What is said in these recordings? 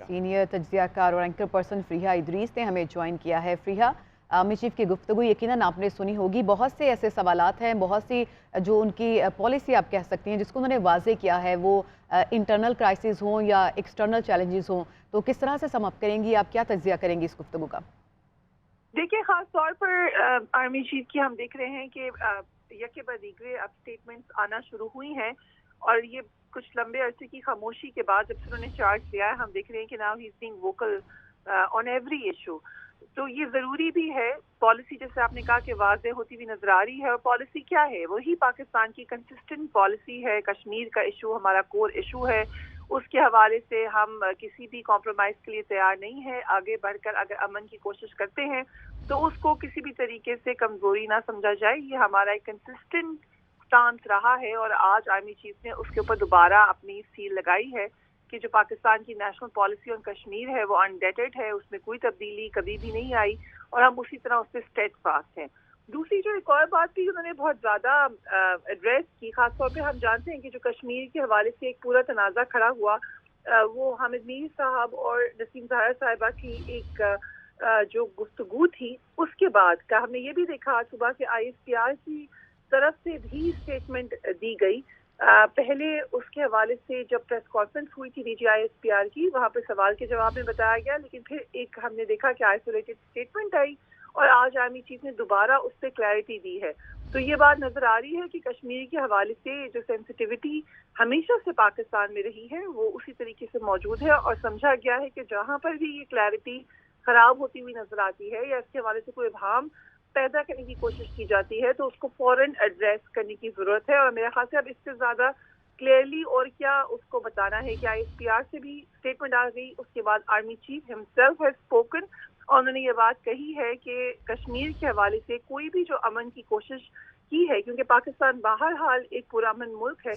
کا। سینئر تجزیہ کار اور اینکر پرسن فریحہ ادریس نے ہمیں جوائن کیا ہے۔ فریحہ، آرمی چیف کی گفتگو یقیناً آپ نے سنی ہوگی، بہت سے ایسے سوالات ہیں، بہت سی جو ان کی پالیسی آپ کہہ سکتی ہیں جس کو انہوں نے واضح کیا ہے، وہ انٹرنل کرائسس ہوں یا ایکسٹرنل چیلنجز ہوں، تو کس طرح سے سم اپ کریں گی آپ، کیا تجزیہ کریں گی اس گفتگو کا؟ دیکھیں، خاص طور پر آرمی چیف کی ہم دیکھ رہے ہیں کہ یکے بعد دیگرے اب اسٹیٹمنٹس آنا شروع ہوئی ہیں، اور یہ کچھ لمبے عرصے کی خاموشی کے بعد جب سے انہوں نے چارج لیا ہے، ہم دیکھ رہے ہیں کہ now he is being vocal on every issue. تو یہ ضروری بھی ہے، پالیسی جیسے آپ نے کہا کہ واضح ہوتی ہوئی نظر آ رہی ہے، اور پالیسی کیا ہے؟ وہی پاکستان کی کنسسٹنٹ پالیسی ہے۔ کشمیر کا ایشو ہمارا کور ایشو ہے، اس کے حوالے سے ہم کسی بھی کمپرومائز کے لیے تیار نہیں ہے۔ آگے بڑھ کر اگر امن کی کوشش کرتے ہیں تو اس کو کسی بھی طریقے سے کمزوری نہ سمجھا جائے۔ یہ ہمارا ایک کنسسٹنٹ سٹانس رہا ہے، اور آج آرمی چیف نے اس کے اوپر دوبارہ اپنی سیل لگائی ہے کہ جو پاکستان کی نیشنل پالیسی آن کشمیر ہے وہ انڈیٹڈ ہے، اس میں کوئی تبدیلی کبھی بھی نہیں آئی، اور ہم اسی طرح اس پہ اسٹیڈ فاسٹ ہیں۔ دوسری جو ایک اور بات بھی انہوں نے بہت زیادہ ایڈریس کی، خاص طور پہ ہم جانتے ہیں کہ جو کشمیر کے حوالے سے ایک پورا تنازع کھڑا ہوا، وہ حامد میر صاحب اور نسیم زہرا صاحبہ کی ایک جو گفتگو تھی، اس کے بعد کا ہم نے یہ بھی دیکھا صبح کے آئی ایس پی آر کی طرف سے بھی اسٹیٹمنٹ دی گئی۔ پہلے اس کے حوالے سے جب پریس کانفرنس ہوئی تھی D G I S P R کی، وہاں پہ سوال کے جواب میں بتایا گیا، لیکن پھر ایک ہم نے دیکھا کہ آئسولیٹڈ اسٹیٹمنٹ آئی، اور آج آرمی چیف نے دوبارہ اس پہ کلیئرٹی دی ہے۔ تو یہ بات نظر آ رہی ہے کہ کشمیر کے حوالے سے جو سینسٹیوٹی ہمیشہ سے پاکستان میں رہی ہے وہ اسی طریقے سے موجود ہے، اور سمجھا گیا ہے کہ جہاں پر بھی یہ کلیئرٹی خراب ہوتی ہوئی نظر آتی ہے یا اس کے حوالے سے کوئی ابہام پیدا کرنے کی کوشش کی جاتی ہے تو اس کو فوراً ایڈریس کرنے کی ضرورت ہے۔ اور میرا خیال سے اب اس سے زیادہ کلیئرلی اور کیا اس کو بتانا ہے کہ آئی ایس پی آر سے بھی اسٹیٹمنٹ آ گئی، اس کے بعد army chief himself has spoken, اور انہوں نے یہ بات کہی ہے کہ کشمیر کے حوالے سے کوئی بھی جو امن کی کوشش کی ہے، کیونکہ پاکستان بہرحال ایک پرامن ملک ہے،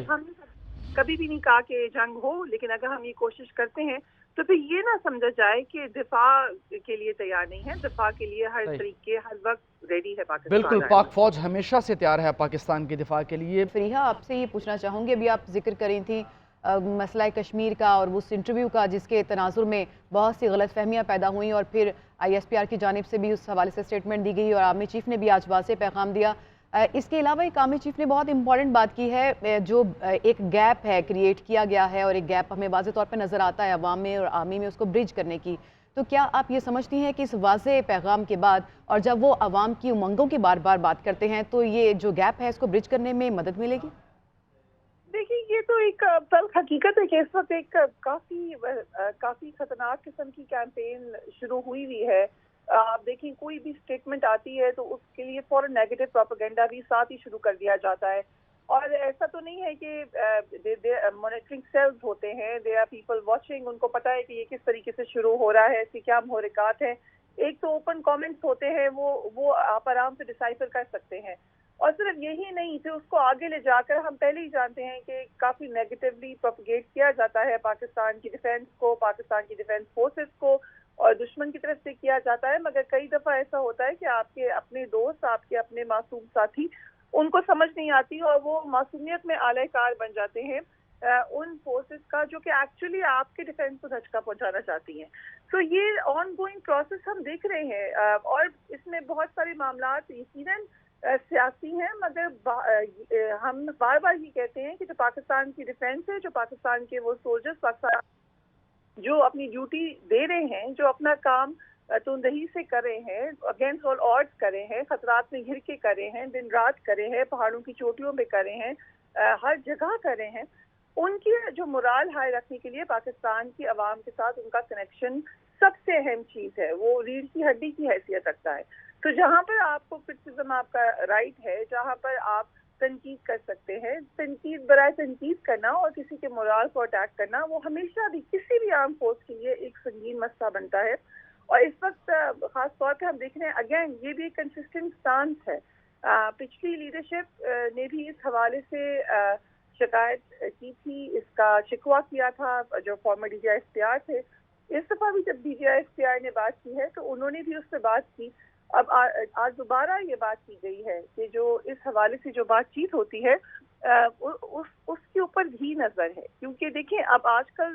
ہم نے کبھی بھی نہیں کہا کہ جنگ ہو، لیکن اگر ہم یہ کوشش کرتے ہیں تو پھر یہ نہ سمجھا جائے کہ دفاع کے لیے تیار نہیں ہے۔ دفاع کے لیے ہر طریقے ہر وقت ریڈی ہے پاکستان۔ بالکل، پاک فوج ہمیشہ سے تیار ہے پاکستان کی دفاع کے لیے۔ فریحہ، آپ سے یہ پوچھنا چاہوں گی، ابھی آپ ذکر کریں تھیں مسئلہ کشمیر کا اور اس انٹرویو کا جس کے تناظر میں بہت سی غلط فہمیاں پیدا ہوئیں، اور پھر آئی ایس پی آر کی جانب سے بھی اس حوالے سے اسٹیٹمنٹ دی گئی، اور آرمی چیف نے بھی آج واضح پیغام دیا۔ اس کے علاوہ ایک آرمی چیف نے بہت امپورٹنٹ بات کی ہے، جو ایک گیپ ہے کریٹ کیا گیا ہے، اور ایک گیپ ہمیں واضح طور پہ نظر آتا ہے عوام میں اور آرمی میں، اس کو برج کرنے کی۔ تو کیا آپ یہ سمجھتی ہیں کہ اس واضح پیغام کے بعد اور جب وہ عوام کی امنگوں کی بار بار بات کرتے ہیں تو یہ جو گیپ ہے اس کو برج کرنے میں مدد ملے گی؟ دیکھیے، یہ تو ایک تلخ حقیقت ہے کہ اس وقت ایک کافی خطرناک قسم کی کیمپین شروع ہوئی ہے۔ آپ دیکھیں، کوئی بھی اسٹیٹمنٹ آتی ہے تو اس کے لیے فوراً نیگیٹو پروپیگنڈا بھی ساتھ ہی شروع کر دیا جاتا ہے، اور ایسا تو نہیں ہے کہ مانیٹرنگ سیلز ہوتے ہیں، دے آر پیپل واچنگ، ان کو پتہ ہے کہ یہ کس طریقے سے شروع ہو رہا ہے، اس کی کیا محرکات ہیں۔ ایک تو اوپن کامنٹس ہوتے ہیں، وہ آپ آرام سے ڈسائفر کر سکتے ہیں، اور صرف یہی نہیں، پھر اس کو آگے لے جا کر ہم پہلے ہی جانتے ہیں کہ کافی نیگیٹیولی پروپیگیٹ کیا جاتا ہے پاکستان کی ڈیفینس کو، پاکستان کی ڈیفینس فورسز کو، اور دشمن کی طرف سے کیا جاتا ہے۔ مگر کئی دفعہ ایسا ہوتا ہے کہ آپ کے اپنے دوست، آپ کے اپنے معصوم ساتھی، ان کو سمجھ نہیں آتی اور وہ معصومیت میں اعلی کار بن جاتے ہیں ان فورسز کا جو کہ ایکچولی آپ کے ڈیفینس کو دھچکا پہنچانا چاہتی ہیں۔ تو یہ آن گوئنگ پروسیس ہم دیکھ رہے ہیں، اور اس میں بہت سارے معاملات یقیناً سیاسی ہیں، مگر ہم بار بار یہ کہتے ہیں کہ جو پاکستان کی ڈیفینس ہے، جو پاکستان کے وہ سولجرز پاکستان جو اپنی ڈیوٹی دے رہے ہیں، جو اپنا کام تندہی سے کر رہے ہیں، اگینسٹ آل آڈز کر رہے ہیں، خطرات میں گھر کے کر رہے ہیں، دن رات کر رہے ہیں، پہاڑوں کی چوٹیوں پہ کر رہے ہیں، ہر جگہ کر رہے ہیں، ان کی جو morale ہائی رکھنے کے لیے پاکستان کی عوام کے ساتھ ان کا کنیکشن سب سے اہم چیز ہے، وہ ریڑھ کی ہڈی کی حیثیت رکھتا ہے۔ تو جہاں پر آپ کو کرٹیسزم آپ کا رائٹ ہے، جہاں پر آپ تنقید کر سکتے ہیں، تنقید برائے تنقید کرنا اور کسی کے morale کو اٹیک کرنا وہ ہمیشہ بھی کسی بھی آرم فورس کے لیے ایک سنگین مسئلہ بنتا ہے۔ اور اس وقت خاص طور پہ ہم دیکھ رہے ہیں، اگین یہ بھی ایک کنسسٹنٹ سٹانس ہے۔ پچھلی لیڈرشپ نے بھی اس حوالے سے شکایت کی تھی، اس کا شکوہ کیا تھا، جو former D G I S P R تھے۔ اس دفعہ بھی جب D G I S P R نے بات کی ہے تو انہوں نے بھی اس سے بات کی۔ اب آج دوبارہ یہ بات کی گئی ہے کہ جو اس حوالے سے جو بات چیت ہوتی ہے اس کے اوپر بھی نظر ہے، کیونکہ دیکھیں اب آج کل